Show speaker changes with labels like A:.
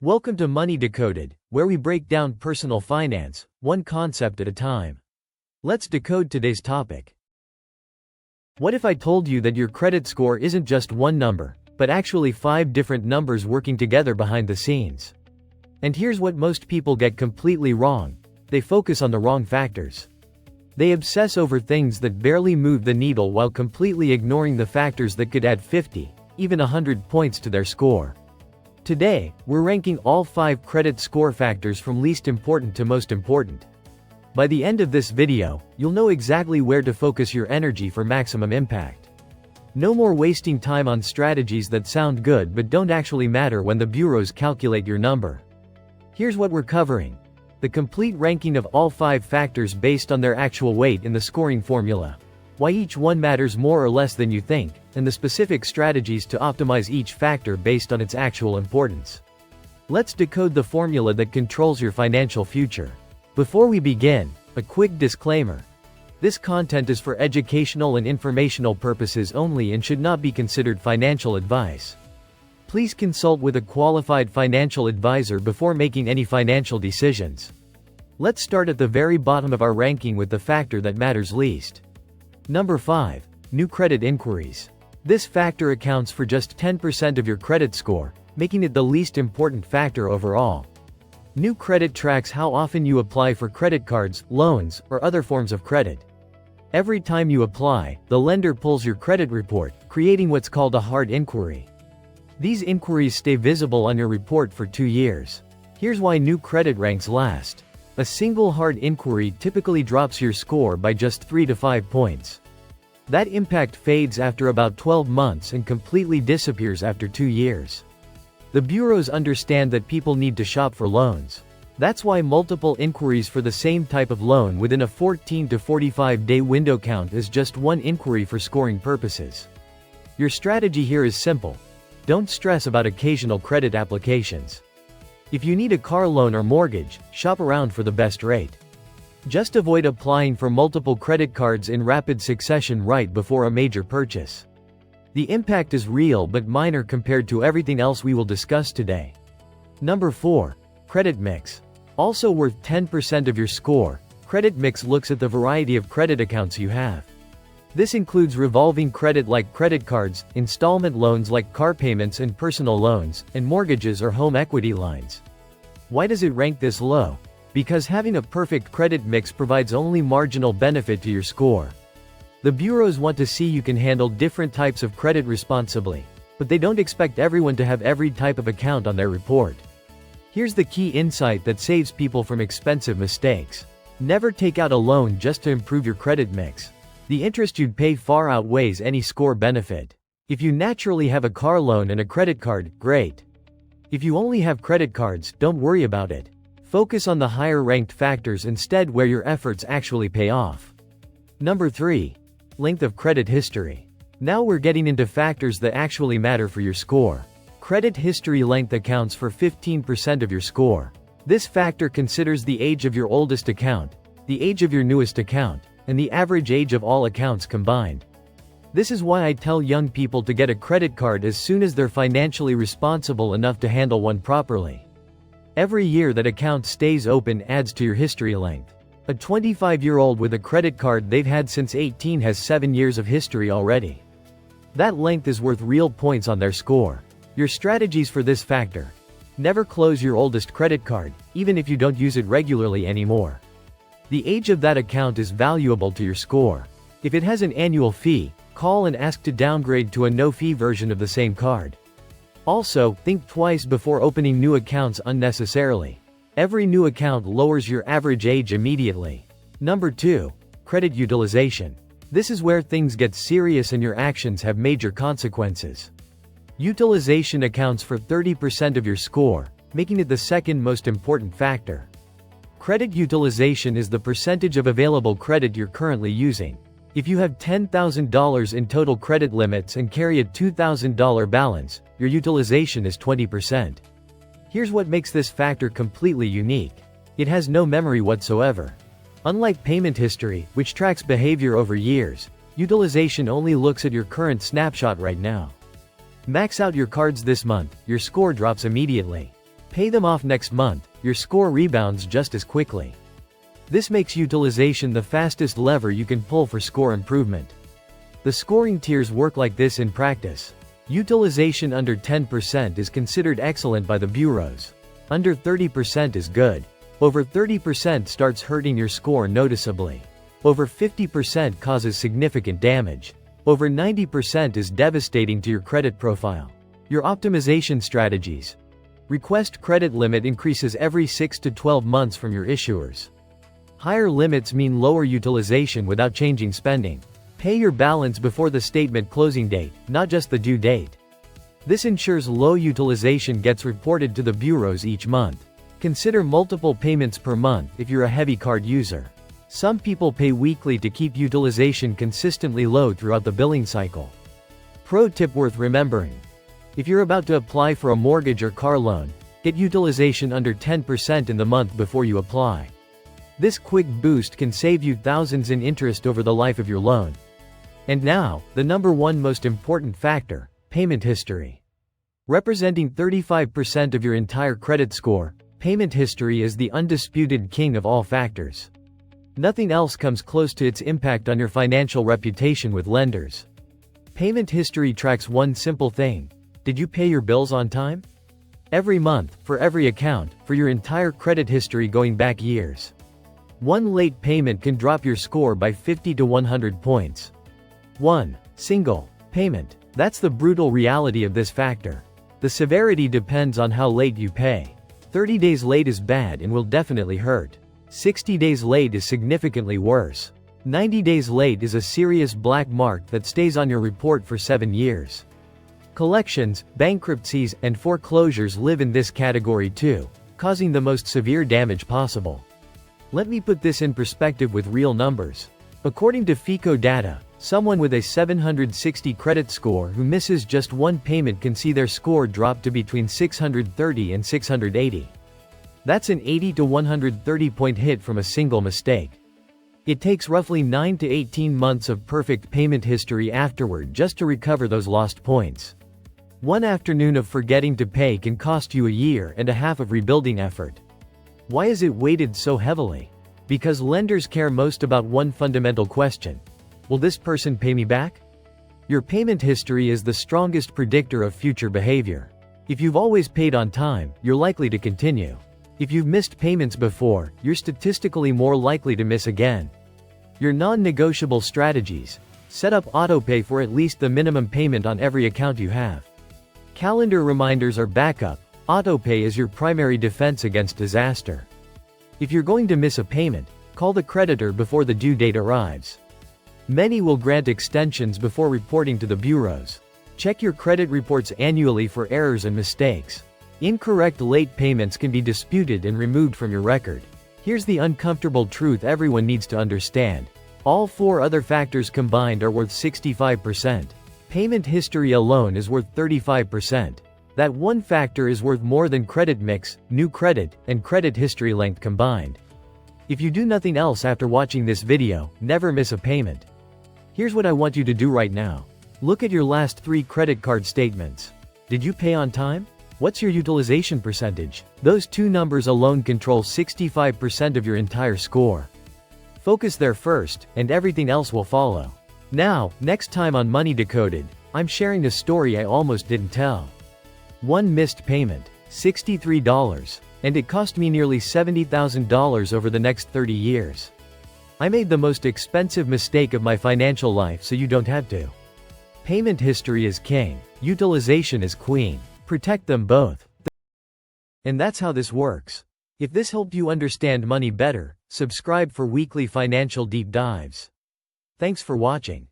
A: Welcome to Money Decoded, where we break down personal finance, one concept at a time. Let's decode today's topic. What if I told you that your credit score isn't just one number, but actually 5 different numbers working together behind the scenes? And here's what most people get completely wrong. They focus on the wrong factors. They obsess over things that barely move the needle while completely ignoring the factors that could add 50, even 100 points to their score. Today, we're ranking all 5 credit score factors from least important to most important. By the end of this video, you'll know exactly where to focus your energy for maximum impact. No more wasting time on strategies that sound good but don't actually matter when the bureaus calculate your number. Here's what we're covering: the complete ranking of all 5 factors based on their actual weight in the scoring formula, why each one matters more or less than you think, and the specific strategies to optimize each factor based on its actual importance. Let's decode the formula that controls your financial future. Before we begin, a quick disclaimer. This content is for educational and informational purposes only and should not be considered financial advice. Please consult with a qualified financial advisor before making any financial decisions. Let's start at the very bottom of our ranking with the factor that matters least. Number 5. New credit inquiries. This factor accounts for just 10% of your credit score, making it the least important factor overall. New credit tracks how often you apply for credit cards, loans, or other forms of credit. Every time you apply, the lender pulls your credit report, creating what's called a hard inquiry. These inquiries stay visible on your report for 2 years. Here's why new credit ranks last. A single hard inquiry typically drops your score by just 3 to 5 points. That impact fades after about 12 months and completely disappears after 2 years. The bureaus understand that people need to shop for loans. That's why multiple inquiries for the same type of loan within a 14 to 45-day window count as just one inquiry for scoring purposes. Your strategy here is simple. Don't stress about occasional credit applications. If you need a car loan or mortgage, shop around for the best rate. Just avoid applying for multiple credit cards in rapid succession right before a major purchase. The impact is real but minor compared to everything else we will discuss today. Number 4. Credit mix. Also worth 10% of your score, credit mix looks at the variety of credit accounts you have. This includes revolving credit like credit cards, installment loans like car payments and personal loans, and mortgages or home equity lines. Why does it rank this low? Because having a perfect credit mix provides only marginal benefit to your score. The bureaus want to see you can handle different types of credit responsibly, but they don't expect everyone to have every type of account on their report. Here's the key insight that saves people from expensive mistakes. Never take out a loan just to improve your credit mix. The interest you'd pay far outweighs any score benefit. If you naturally have a car loan and a credit card, great. If you only have credit cards, don't worry about it. Focus on the higher-ranked factors instead where your efforts actually pay off. Number 3. Length of credit history. Now we're getting into factors that actually matter for your score. Credit history length accounts for 15% of your score. This factor considers the age of your oldest account, the age of your newest account, and the average age of all accounts combined. This is why I tell young people to get a credit card as soon as they're financially responsible enough to handle one properly. Every year that account stays open adds to your history length. A 25-year-old with a credit card they've had since 18 has 7 years of history already. That length is worth real points on their score. Your strategies for this factor: never close your oldest credit card, even if you don't use it regularly anymore. The age of that account is valuable to your score. If it has an annual fee, call and ask to downgrade to a no-fee version of the same card. Also, think twice before opening new accounts unnecessarily. Every new account lowers your average age immediately. Number 2. Credit utilization. This is where things get serious and your actions have major consequences. Utilization accounts for 30% of your score, making it the second most important factor. Credit utilization is the percentage of available credit you're currently using. If you have $10,000 in total credit limits and carry a $2,000 balance, your utilization is 20%. Here's what makes this factor completely unique. It has no memory whatsoever. Unlike payment history, which tracks behavior over years, utilization only looks at your current snapshot right now. Max out your cards this month, your score drops immediately. Pay them off next month, your score rebounds just as quickly. This makes utilization the fastest lever you can pull for score improvement. The scoring tiers work like this in practice. Utilization under 10% is considered excellent by the bureaus. Under 30% is good. Over 30% starts hurting your score noticeably. Over 50% causes significant damage. Over 90% is devastating to your credit profile. Your optimization strategies. Request credit limit increases every 6 to 12 months from your issuers. Higher limits mean lower utilization without changing spending. Pay your balance before the statement closing date, not just the due date. This ensures low utilization gets reported to the bureaus each month. Consider multiple payments per month if you're a heavy card user. Some people pay weekly to keep utilization consistently low throughout the billing cycle. Pro tip worth remembering. If you're about to apply for a mortgage or car loan, get utilization under 10% in the month before you apply. This quick boost can save you thousands in interest over the life of your loan. And now, the number one most important factor, payment history. Representing 35% of your entire credit score, payment history is the undisputed king of all factors. Nothing else comes close to its impact on your financial reputation with lenders. Payment history tracks one simple thing. Did you pay your bills on time? Every month, for every account, for your entire credit history going back years. One late payment can drop your score by 50 to 100 points. 1. Single payment. That's the brutal reality of this factor. The severity depends on how late you pay. 30 days late is bad and will definitely hurt. 60 days late is significantly worse. 90 days late is a serious black mark that stays on your report for 7 years. Collections, bankruptcies, and foreclosures live in this category too, causing the most severe damage possible. Let me put this in perspective with real numbers. According to FICO data, someone with a 760 credit score who misses just one payment can see their score drop to between 630 and 680. That's an 80 to 130 point hit from a single mistake. It takes roughly 9 to 18 months of perfect payment history afterward just to recover those lost points. One afternoon of forgetting to pay can cost you a year and a half of rebuilding effort. Why is it weighted so heavily? Because lenders care most about one fundamental question. Will this person pay me back? Your payment history is the strongest predictor of future behavior. If you've always paid on time, you're likely to continue. If you've missed payments before, you're statistically more likely to miss again. Your non-negotiable strategies. Set up autopay for at least the minimum payment on every account you have. Calendar reminders are backup. Autopay is your primary defense against disaster. If you're going to miss a payment, call the creditor before the due date arrives. Many will grant extensions before reporting to the bureaus. Check your credit reports annually for errors and mistakes. Incorrect late payments can be disputed and removed from your record. Here's the uncomfortable truth everyone needs to understand. All 4 other factors combined are worth 65%. Payment history alone is worth 35%. That one factor is worth more than credit mix, new credit, and credit history length combined. If you do nothing else after watching this video, never miss a payment. Here's what I want you to do right now. Look at your last 3 credit card statements. Did you pay on time? What's your utilization percentage? Those 2 numbers alone control 65% of your entire score. Focus there first, and everything else will follow. Now, next time on Money Decoded, I'm sharing a story I almost didn't tell. One missed payment, $63, and it cost me nearly $70,000 over the next 30 years. I made the most expensive mistake of my financial life so you don't have to. Payment history is king, utilization is queen. Protect them both. And that's how this works. If this helped you understand money better, subscribe for weekly financial deep dives. Thanks for watching.